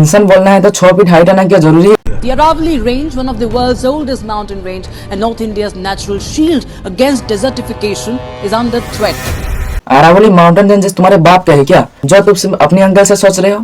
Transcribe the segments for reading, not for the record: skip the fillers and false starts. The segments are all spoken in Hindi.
इंसान बोलना है तो 6 फीट हाइट आना क्या जरूरी है? The Aravalli Range, one of the world's oldest mountain range and North India's natural shield against desertification, is under threat. Aravalli mountain ranges तुम्हारे बाप का है क्या, जो तुम अपने एंगल से सोच रहे हो?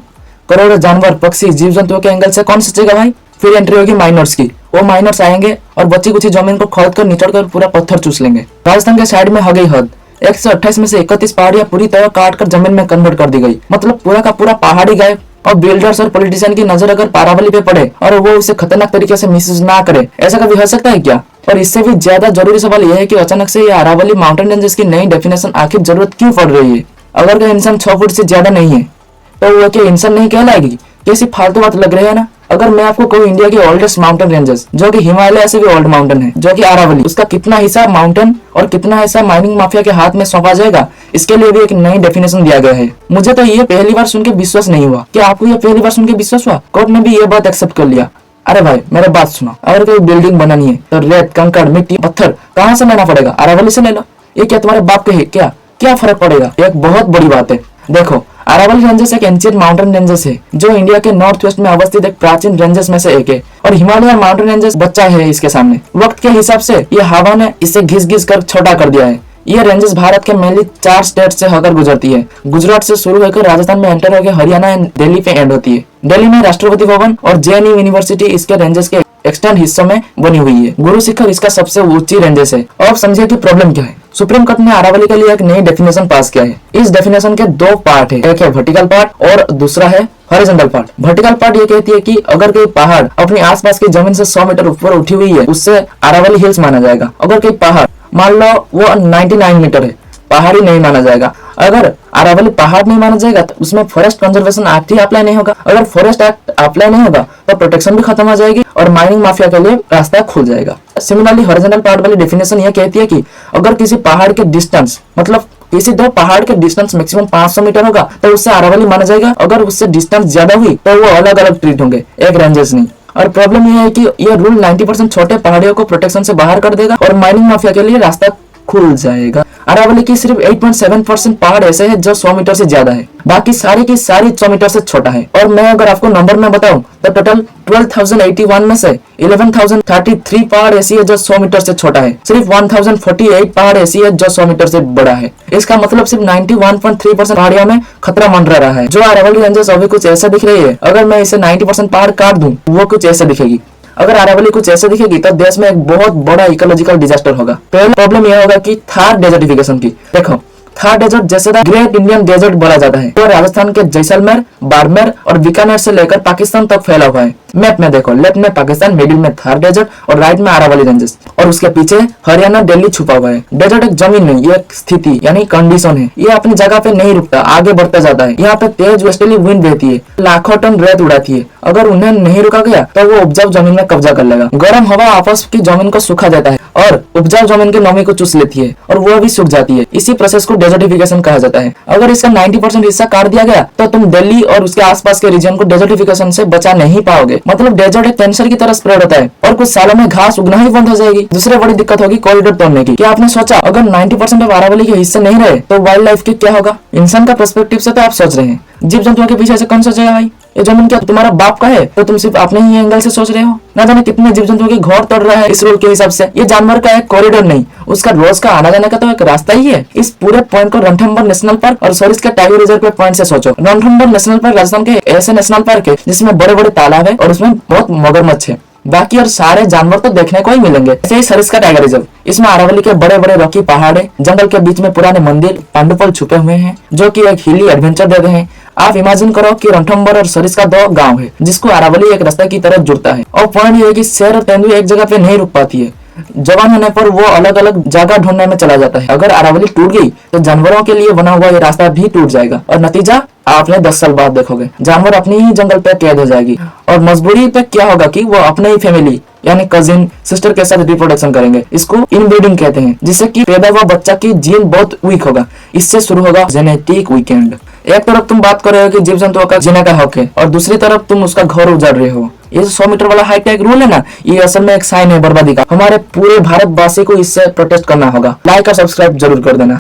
करोड़ों जानवर, पक्षी, जीव जंतुओं के एंगल से कौन सोचेगा भाई? फिर एंट्री होगी माइनर्स की। वो माइनर्स आएंगे और बच्ची कुछ जमीन को खोद कर निचोड़ कर पूरा पत्थर चूस लेंगे। राजस्थान के साइड में हो गई हद। 128 में से 31 पहाड़ियां पूरी तरह काट कर जमीन में कन्वर्ट कर दी गई। मतलब पूरा का पूरा पहाड़ी गायब। और बिल्डर्स और पॉलिटिशियन की नजर अगर अरावली पे पड़े और वो उसे खतरनाक तरीके से मिसयूज ना करे, ऐसा कभी हो सकता है क्या? और इससे भी ज्यादा जरूरी सवाल यह है कि अचानक से ये अरावली माउंटेन रेंजेस की नई डेफिनेशन आखिर जरूरत क्यों पड़ रही है? अगर कोई इंसान 6 फुट से ज्यादा नहीं है तो वो क्या इंसान नहीं कहलाएगी? कैसी फालतू बात लग रही है ना। अगर मैं आपको कहूँ इंडिया के ओल्डेस्ट माउंटेन रेंजेस, जो कि हिमालय से भी ओल्ड माउंटेन है, जो कि अरावली, उसका कितना हिस्सा माउंटेन और कितना हिस्सा माइनिंग माफिया के हाथ में सौंपा जाएगा, इसके लिए भी एक नई डेफिनेशन दिया गया है। मुझे तो ये पहली बार सुन के विश्वास नहीं हुआ। क्या आपको ये पहली बार सुन के विश्वास हुआ? कोर्ट ने भी ये बात एक्सेप्ट कर लिया। अरे भाई मेरे बात सुनो, अगर कोई बिल्डिंग बनानी है तो रेत, कंकड़, मिट्टी, पत्थर कहाँ से लेना पड़ेगा? अरावली से ले लो। ये क्या तुम्हारे बाप के है क्या? क्या फर्क पड़ेगा? एक बहुत बड़ी बात है। देखो, अरावली रेंजेस एक एंशिएंट माउंटेन रेंजेस है जो इंडिया के नॉर्थ वेस्ट में अवस्थित एक प्राचीन रेंजेस में से एक है। और हिमालय माउंटेन रेंजेस बच्चा है इसके सामने। वक्त के हिसाब से ये हवा ने इसे घिस घिस कर छोटा कर दिया है। ये रेंजेस भारत के मेनली 4 स्टेट से होकर गुजरती है। गुजरात से शुरू होकर राजस्थान में एंटर होकर हरियाणा एंड दिल्ली पे एंड होती है। दिल्ली में राष्ट्रपति भवन और जेएनयू यूनिवर्सिटी इसके रेंजेस के एक्सटर्न हिस्सों में बनी हुई है। गुरु शिखर इसका सबसे ऊंची रेंजेस है। अब समझिए कि प्रॉब्लम क्या है। सुप्रीम कोर्ट ने अरावली के लिए एक नई डेफिनेशन पास किया है। इस डेफिनेशन के 2 पार्ट है, एक है वर्टिकल पार्ट और दूसरा है हॉरिजॉन्टल पार्ट। वर्टिकल पार्ट ये कहती है कि अगर कोई पहाड़ अपनी आसपास की जमीन से 100 मीटर ऊपर उठी हुई है, उससे अरावली हिल्स माना जाएगा। अगर कोई पहाड़ मान लो वो 99 मीटर है, पहाड़ी नहीं माना जाएगा। अगर अरावली पहाड़ नहीं माना जाएगा तो उसमें फॉरेस्ट कंजर्वेशन एक्ट ही अप्लाई नहीं होगा। अगर फॉरेस्ट एक्ट अप्लाई नहीं होगा तो प्रोटेक्शन भी खत्म हो जाएगी और माइनिंग माफिया के लिए रास्ता खुल जाएगा। सिमिलरली हॉरिजॉन्टल पार्ट वाली डेफिनेशन ये कहती है कि अगर किसी पहाड़ के डिस्टेंस, मतलब किसी 2 पहाड़ के डिस्टेंस मैक्सिमम 500 मीटर होगा तो उससे अरावली माना जाएगा। अगर उससे डिस्टेंस ज्यादा हुई तो वो अलग अलग ट्रीट होंगे, एक रेंजेस नहीं। और प्रॉब्लम यह है कि यह रूल 90% छोटे पहाड़ियों को प्रोटेक्शन से बाहर कर देगा और माइनिंग माफिया के लिए रास्ता खुल जाएगा। अरावली की सिर्फ 8.7% पहाड़ ऐसे हैं जो 100 मीटर से ज्यादा है, बाकी सारी की सारी 100 मीटर से छोटा है। और मैं अगर आपको नंबर में बताऊं तो टोटल 12,081 में से 11,033 पहाड़ ऐसी है जो 100 मीटर से छोटा है। सिर्फ 1,048 पहाड़ ऐसी है जो 100 मीटर से बड़ा है। इसका मतलब सिर्फ 91.3% पहाड़ियों में खतरा मंडरा रहा है। जो अरावली रेंजेस अभी कुछ ऐसा दिख रही है, अगर मैं इसे 90% पहाड़ काट दूं वो कुछ ऐसा दिखेगी। अगर अरावली कुछ ऐसे दिखेगी तो देश में एक बहुत बड़ा इकोलॉजिकल डिजास्टर होगा। पहला प्रॉब्लम यह होगा कि थार डेजर्टिफिकेशन की। देखो, थार डेजर्ट जैसे ग्रेट इंडियन डेजर्ट बोला जाता है, तो राजस्थान के जैसलमेर, बाड़मेर और बीकानेर से लेकर पाकिस्तान तक फैला हुआ है। मैप में देखो, लेफ्ट में पाकिस्तान, मिडिल में थार डेजर्ट और राइट में अरावली रेंजेस, और उसके पीछे हरियाणा, दिल्ली छुपा हुआ है। डेजर्ट एक जमीन नहीं, ये एक स्थिति यानी कंडीशन है। ये अपनी जगह पे नहीं रुकता, आगे बढ़ता जाता है। यहाँ पे तेज वेस्टर्ली विंड बहती है, लाखों टन रेत उड़ाती है। अगर उन्हें नहीं रुका गया तो वो उपजाऊ जमीन में कब्जा कर लेगा। गर्म हवा आपस की जमीन को सुखा देता है और उपजाऊ जमीन की नमी को चूस लेती है और वो भी सूख जाती है। इसी प्रोसेस को डेजर्टिफिकेशन कहा जाता है। अगर इसका 90% हिस्सा काट दिया गया तो तुम दिल्ली और उसके आसपास के रीजन को डेजर्टिफिकेशन से बचा नहीं पाओगे। मतलब डेजर्ट एक कैंसर की तरह स्प्रेड होता है और कुछ सालों में घास उगना ही बंद हो जाएगी। दूसरी बड़ी दिक्कत होगी कॉरिडोर तोड़ने की। क्या आपने सोचा अगर 90% ऑफ अरावली के हिस्से नहीं रहे तो वाइल्ड लाइफ की क्या होगा? इंसान का पर्सपेक्टिव से तो आप सोच रहे हैं, जीव जंतुओं के पीछे से कौन सोचेगा भाई? ये जमीन क्या तुम्हारा बाप का है तो तुम सिर्फ अपने ही एंगल से सोच रहे हो? ना जाने कितने जीव जंतुओं के घर तोड़ रहा है इस रूल के हिसाब से। ये जानवर का एक कॉरिडोर नहीं, उसका रोज का आना जाने का तो एक रास्ता ही है। इस पूरे पॉइंट को रणथंभौर नेशनल पार्क और सॉरिस के टाइगर रिजर्व के पॉइंट से सोचो। रणथंभौर नेशनल पार्क राजस्थान के ऐसे नेशनल पार्क है जिसमें बड़े बड़े तालाब है और उसमें बहुत मगरमच्छ है। बाकी और सारे जानवर तो देखने को ही मिलेंगे। ऐसे ही सरिस्का टाइगर रिजर्व, इसमें अरावली के बड़े बड़े रॉकी पहाड़ है, जंगल के बीच में पुराने मंदिर, पांडुपल छुपे हुए हैं जो कि एक हिली एडवेंचर देते हैं। आप इमेजिन करो कि रणथंभौर और सरिस्का 2 गांव है जिसको अरावली एक रास्ते की तरफ जुड़ता है। और पॉइंट ये है कि शेर और तेंदुआ एक जगह पे नहीं रुक पाती है। जवान होने पर वो अलग अलग जगह ढूंढने में चला जाता है। अगर अरावली टूट गई तो जानवरों के लिए बना हुआ ये रास्ता भी टूट जाएगा और नतीजा आपने 10 साल बाद देखोगे, जानवर अपनी ही जंगल पे कैद हो जाएगी। और मजबूरी पे क्या होगा कि वो अपने ही फैमिली यानी कजिन, सिस्टर के साथ रिप्रोडक्शन करेंगे। इसको इनब्रीडिंग कहते हैं, जिससे कि पैदा हुआ बच्चा की जीन बहुत वीक होगा। इससे शुरू होगा जेनेटिक वीकेंड। एक तरफ तुम बात कर रहे हो कि जीव जंतुओं का जीने का हक है और दूसरी तरफ तुम उसका घर उजाड़ रहे हो। ये 100 मीटर वाला हाईटेक रूल है ना, ये असल में एक साइन है बर्बादी का। हमारे पूरे भारतवासी को इससे प्रोटेस्ट करना होगा। लाइक और सब्सक्राइब जरूर कर देना।